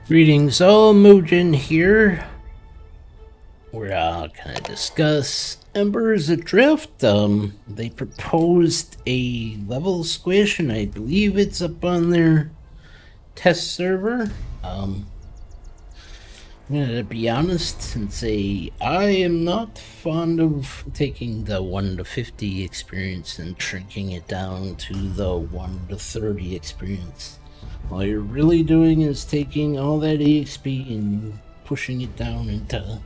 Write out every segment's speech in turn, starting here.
Greetings, all. Mujinn here. We're gonna discuss Embers Adrift. They proposed a level squish, and I believe it's up on their test server. I'm gonna be honest and say I am not fond of taking the 1 to 50 experience and shrinking it down to the 1 to 30 experience. All you're really doing is taking all that EXP and pushing it down into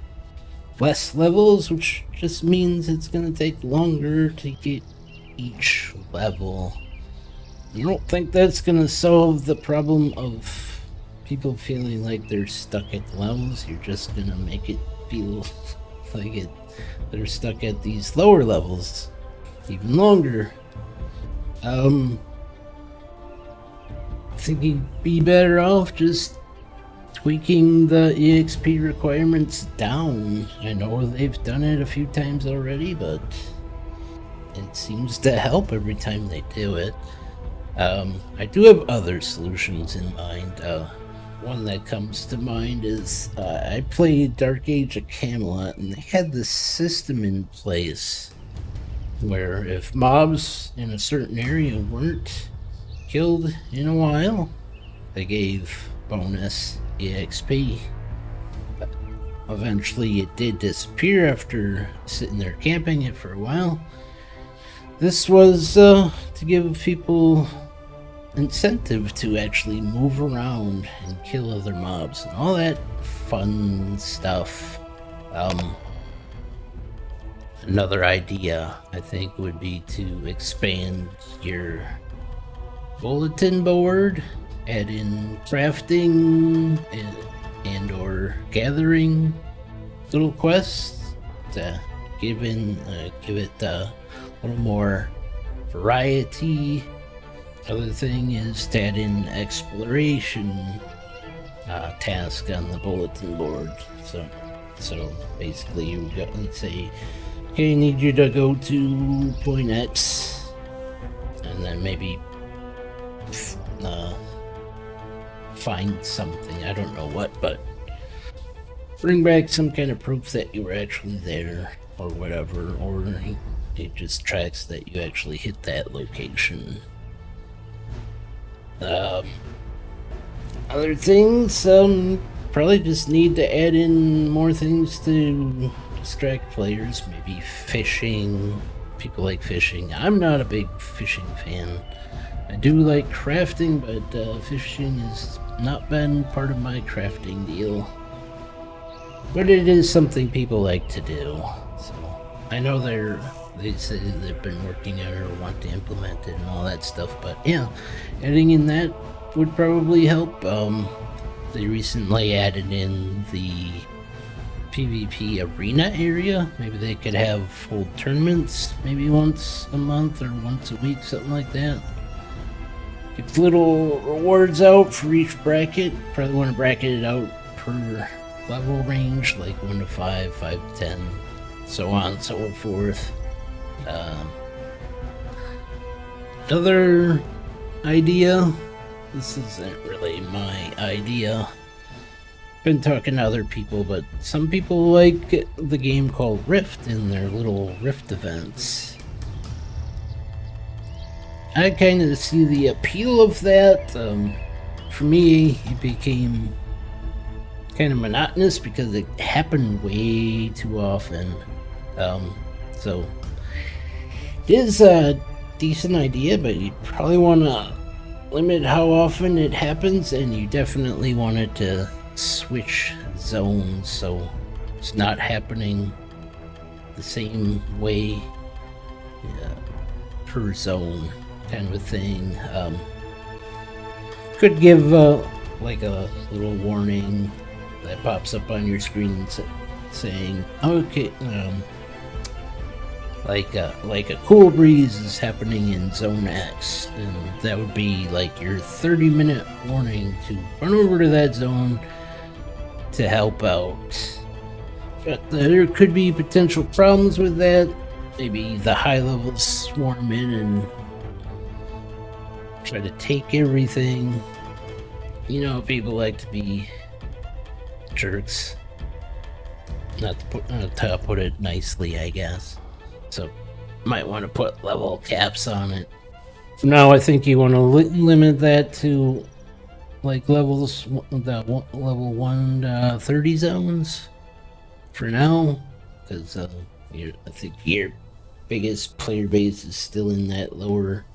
less levels, which just means it's gonna take longer to get each level. I don't think that's gonna solve the problem of people feeling like they're stuck at levels. You're just gonna make it feel like they're stuck at these lower levels even longer. I think you'd be better off just tweaking the EXP requirements down. I know they've done it a few times already, but it seems to help every time they do it. I do have other solutions in mind. One that comes to mind is I played Dark Age of Camelot, and they had this system in place where if mobs in a certain area weren't killed in a while, they gave bonus EXP. But eventually it did disappear after sitting there camping it for a while. This was to give people incentive to actually move around and kill other mobs and all that fun stuff. Another idea I think would be to expand your bulletin board, add in crafting and or gathering little quests to give it a little more variety. Other thing is to add in exploration task on the bulletin board. So basically you got, let's say, okay, I need you to go to point X, and then maybe find something, I don't know what, but bring back some kind of proof that you were actually there or whatever, or it just tracks that you actually hit that location. Other things, probably just need to add in more things to distract players, maybe fishing. People like fishing. I'm not a big fishing fan. I do like crafting, but fishing has not been part of my crafting deal. But it is something people like to do. So I know they say they've been working on it or want to implement it and all that stuff. But yeah, adding in that would probably help. They recently added in the PvP arena area. Maybe they could have hold tournaments maybe once a month or once a week, something like that. Get little rewards out for each bracket. Probably want to bracket it out per level range, like 1 to 5, 5 to 10, so on and so forth. Another idea, this isn't really my idea. Been talking to other people, but some people like the game called Rift in their little Rift events. I kind of see the appeal of that. For me, it became kind of monotonous because it happened way too often. So it is a decent idea, but you probably want to limit how often it happens, and you definitely want it to switch zones so it's not happening the same way per zone, kind of a thing. Could give like a little warning that pops up on your screen saying, okay, like a cool breeze is happening in zone X, and that would be like your 30-minute warning to run over to that zone to help out. But there could be potential problems with that. Maybe the high levels swarm in and try to take everything. You know, people like to be jerks. Not to put it nicely, I guess. So, might want to put level caps on it. For now, I think you want to limit that to like levels level 1 to 30 zones for now, because I think your biggest player base is still in that lower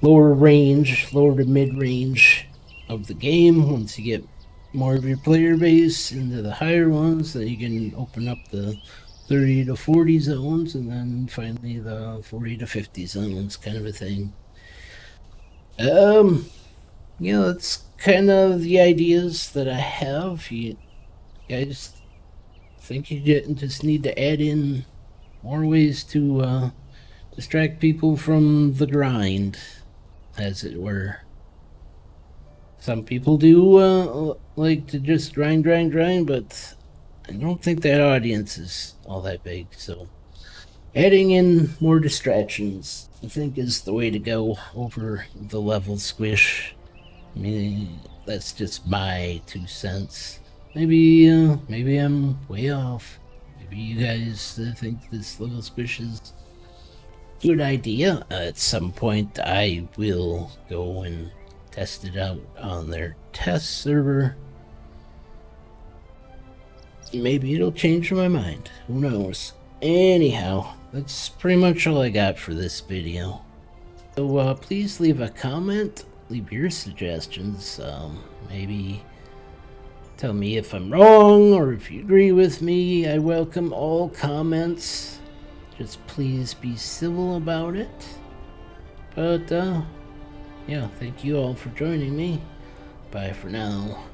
range, lower to mid range of the game. Once you get more of your player base into the higher ones, then you can open up the 30 to 40 zones, and then finally the 40 to 50 zones, kind of a thing. Yeah, that's kind of the ideas that I have. I just think you just need to add in more ways to distract people from the grind, as it were. Some people do like to just grind, but I don't think that audience is all that big, so adding in more distractions, I think, is the way to go over the level squish. I mean, that's just my 2 cents. Maybe I'm way off. Maybe you guys think this level squish is a good idea. At some point, I will go and test it out on their test server. Maybe it'll change my mind. Who knows? Anyhow, that's pretty much all I got for this video. So please leave a comment. Leave your suggestions. Maybe tell me if I'm wrong or if you agree with me. I welcome all comments. Just please be civil about it. But yeah, thank you all for joining me. Bye for now.